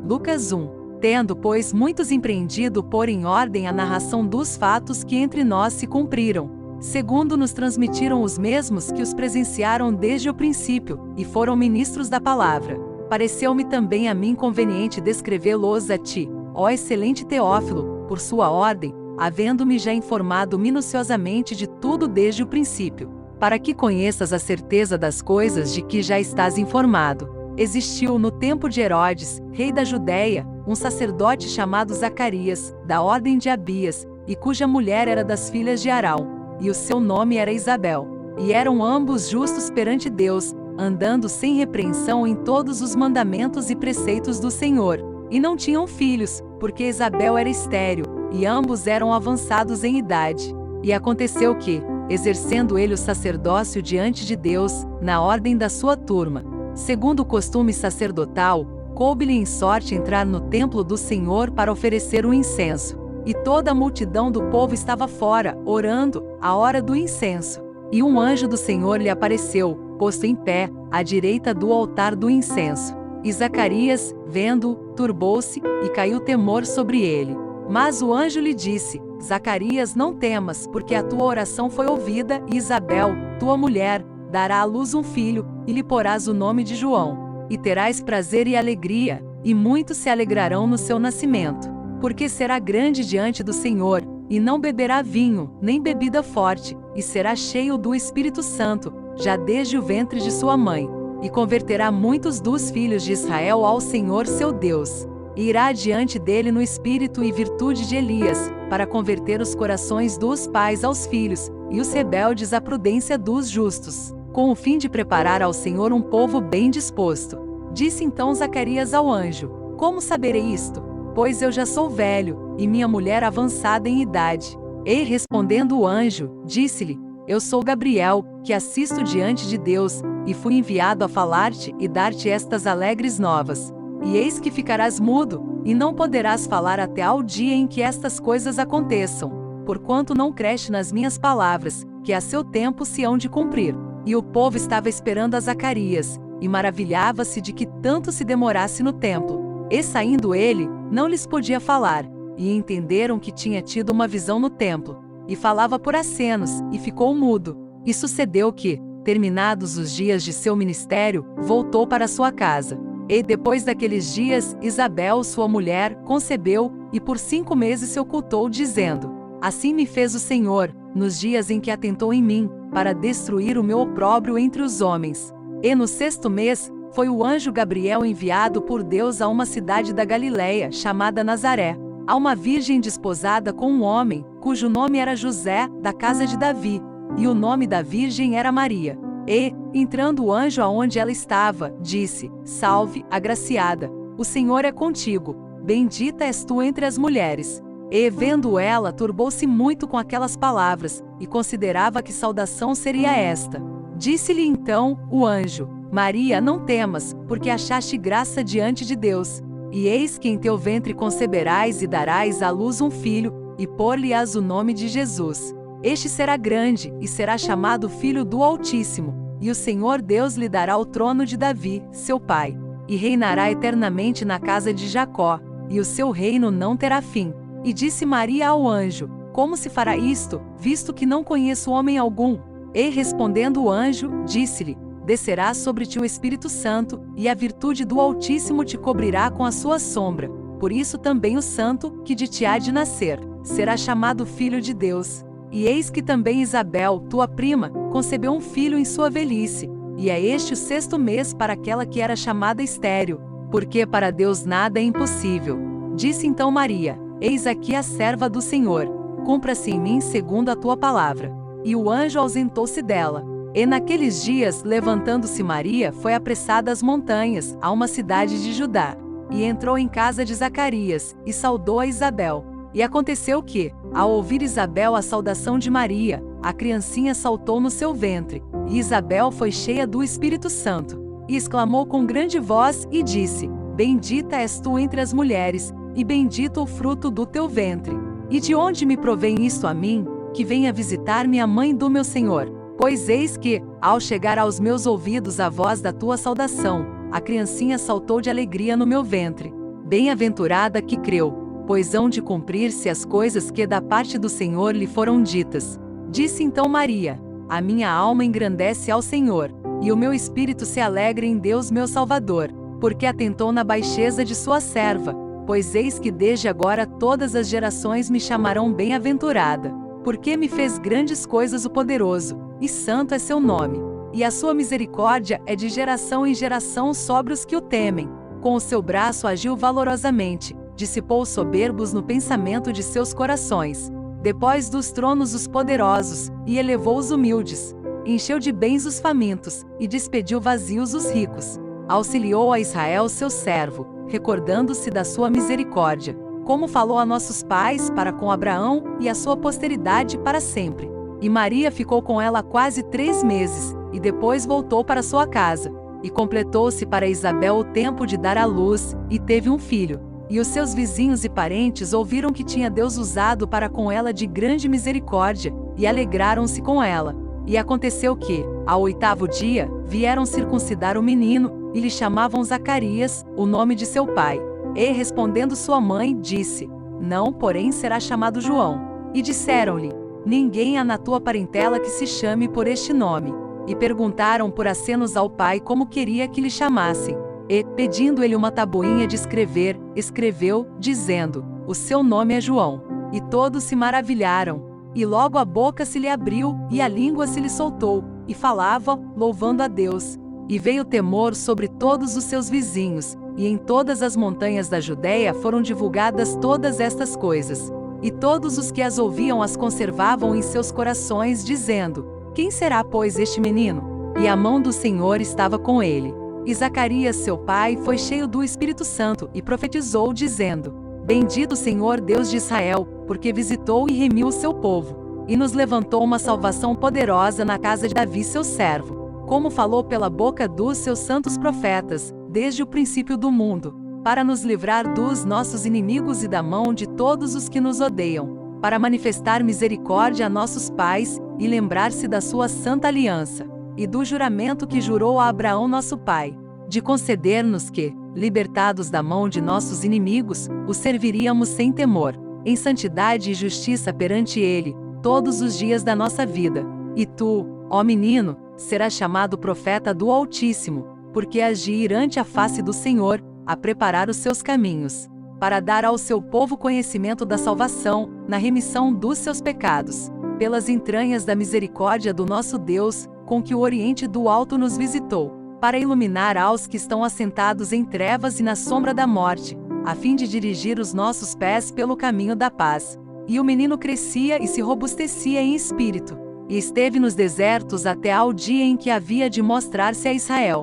Lucas 1. Tendo, pois, muitos empreendido pôr em ordem a narração dos fatos que entre nós se cumpriram, segundo nos transmitiram os mesmos que os presenciaram desde o princípio, e foram ministros da palavra, pareceu-me também a mim conveniente descrevê-los a ti, ó excelente Teófilo, por sua ordem, havendo-me já informado minuciosamente de tudo desde o princípio, para que conheças a certeza das coisas de que já estás informado. Existiu no tempo de Herodes, rei da Judéia, um sacerdote chamado Zacarias, da ordem de Abias, e cuja mulher era das filhas de Arão, e o seu nome era Isabel. E eram ambos justos perante Deus, andando sem repreensão em todos os mandamentos e preceitos do Senhor. E não tinham filhos, porque Isabel era estéril, e ambos eram avançados em idade. E aconteceu que, exercendo ele o sacerdócio diante de Deus, na ordem da sua turma, segundo o costume sacerdotal, coube-lhe em sorte entrar no templo do Senhor para oferecer o incenso. E toda a multidão do povo estava fora, orando, à hora do incenso. E um anjo do Senhor lhe apareceu, posto em pé, à direita do altar do incenso. E Zacarias, vendo-o, turbou-se, e caiu temor sobre ele. Mas o anjo lhe disse: Zacarias, não temas, porque a tua oração foi ouvida, e Isabel, tua mulher, dará à luz um filho, e lhe porás o nome de João. E terás prazer e alegria, e muitos se alegrarão no seu nascimento. Porque será grande diante do Senhor, e não beberá vinho, nem bebida forte, e será cheio do Espírito Santo, já desde o ventre de sua mãe. E converterá muitos dos filhos de Israel ao Senhor seu Deus. E irá diante dele no espírito e virtude de Elias, para converter os corações dos pais aos filhos, e os rebeldes à prudência dos justos, com o fim de preparar ao Senhor um povo bem disposto. Disse então Zacarias ao anjo: Como saberei isto? Pois eu já sou velho, e minha mulher avançada em idade. E respondendo o anjo, disse-lhe: Eu sou Gabriel, que assisto diante de Deus, e fui enviado a falar-te e dar-te estas alegres novas. E eis que ficarás mudo, e não poderás falar até ao dia em que estas coisas aconteçam, porquanto não creste nas minhas palavras, que a seu tempo se hão de cumprir. E o povo estava esperando a Zacarias, e maravilhava-se de que tanto se demorasse no templo. E saindo ele, não lhes podia falar, e entenderam que tinha tido uma visão no templo, e falava por acenos, e ficou mudo. E sucedeu que, terminados os dias de seu ministério, voltou para sua casa. E depois daqueles dias, Isabel, sua mulher, concebeu, e por 5 meses se ocultou, dizendo: Assim me fez o Senhor, nos dias em que atentou em mim, para destruir o meu opróbrio entre os homens. E no 6º mês, foi o anjo Gabriel enviado por Deus a uma cidade da Galileia, chamada Nazaré, a uma virgem desposada com um homem, cujo nome era José, da casa de Davi, e o nome da virgem era Maria. E, entrando o anjo aonde ela estava, disse: Salve, agraciada, o Senhor é contigo, bendita és tu entre as mulheres. E, vendo ela, turbou-se muito com aquelas palavras, e considerava que saudação seria esta. Disse-lhe então o anjo: Maria, não temas, porque achaste graça diante de Deus. E eis que em teu ventre conceberás e darás à luz um filho, e pôr-lhe-ás o nome de Jesus. Este será grande, e será chamado Filho do Altíssimo, e o Senhor Deus lhe dará o trono de Davi, seu pai, e reinará eternamente na casa de Jacó, e o seu reino não terá fim. E disse Maria ao anjo: Como se fará isto, visto que não conheço homem algum? E respondendo o anjo, disse-lhe: Descerá sobre ti o Espírito Santo, e a virtude do Altíssimo te cobrirá com a sua sombra. Por isso também o santo, que de ti há de nascer, será chamado Filho de Deus. E eis que também Isabel, tua prima, concebeu um filho em sua velhice, e é este o 6º mês para aquela que era chamada estéril, porque para Deus nada é impossível. Disse então Maria: Eis aqui a serva do Senhor, cumpra-se em mim segundo a tua palavra. E o anjo ausentou-se dela. E naqueles dias, levantando-se Maria, foi apressada às montanhas, a uma cidade de Judá, e entrou em casa de Zacarias, e saudou a Isabel. E aconteceu que, ao ouvir Isabel a saudação de Maria, a criancinha saltou no seu ventre, e Isabel foi cheia do Espírito Santo, e exclamou com grande voz, e disse: Bendita és tu entre as mulheres, e bendito o fruto do teu ventre. E de onde me provém isto a mim, que venha visitar-me a mãe do meu Senhor? Pois eis que, ao chegar aos meus ouvidos a voz da tua saudação, a criancinha saltou de alegria no meu ventre. Bem-aventurada que creu, pois hão de cumprir-se as coisas que da parte do Senhor lhe foram ditas. Disse então Maria: a minha alma engrandece ao Senhor, e o meu espírito se alegra em Deus meu Salvador, porque atentou na baixeza de sua serva. Pois eis que desde agora todas as gerações me chamarão bem-aventurada, porque me fez grandes coisas o poderoso, e santo é seu nome. E a sua misericórdia é de geração em geração sobre os que o temem. Com o seu braço agiu valorosamente, dissipou os soberbos no pensamento de seus corações. Depois dos tronos os poderosos, e elevou os humildes. Encheu de bens os famintos, e despediu vazios os ricos. Auxiliou a Israel seu servo, recordando-se da sua misericórdia, como falou a nossos pais para com Abraão e a sua posteridade para sempre. E Maria ficou com ela quase 3 meses, e depois voltou para sua casa. E completou-se para Isabel o tempo de dar à luz, e teve um filho. E os seus vizinhos e parentes ouviram que tinha Deus usado para com ela de grande misericórdia, e alegraram-se com ela. E aconteceu que, ao 8º dia, vieram circuncidar o menino, e lhe chamavam Zacarias, o nome de seu pai. E, respondendo sua mãe, disse: não, porém será chamado João. E disseram-lhe: ninguém há na tua parentela que se chame por este nome. E perguntaram por acenos ao pai como queria que lhe chamassem. E, pedindo ele uma tabuinha de escrever, escreveu, dizendo: o seu nome é João. E todos se maravilharam. E logo a boca se lhe abriu, e a língua se lhe soltou, e falava, louvando a Deus. E veio temor sobre todos os seus vizinhos, e em todas as montanhas da Judéia foram divulgadas todas estas coisas. E todos os que as ouviam as conservavam em seus corações, dizendo: quem será, pois, este menino? E a mão do Senhor estava com ele. E Zacarias, seu pai, foi cheio do Espírito Santo, e profetizou, dizendo: bendito o Senhor Deus de Israel, porque visitou e remiu o seu povo, e nos levantou uma salvação poderosa na casa de Davi seu servo, como falou pela boca dos seus santos profetas, desde o princípio do mundo, para nos livrar dos nossos inimigos e da mão de todos os que nos odeiam, para manifestar misericórdia a nossos pais, e lembrar-se da sua santa aliança, e do juramento que jurou a Abraão nosso pai, de conceder-nos que, libertados da mão de nossos inimigos, o serviríamos sem temor, em santidade e justiça perante ele, todos os dias da nossa vida. E tu, ó menino, serás chamado profeta do Altíssimo, porque has de ir ante a face do Senhor, a preparar os seus caminhos, para dar ao seu povo conhecimento da salvação, na remissão dos seus pecados, pelas entranhas da misericórdia do nosso Deus, com que o Oriente do Alto nos visitou, para iluminar aos que estão assentados em trevas e na sombra da morte, a fim de dirigir os nossos pés pelo caminho da paz. E o menino crescia e se robustecia em espírito, e esteve nos desertos até ao dia em que havia de mostrar-se a Israel.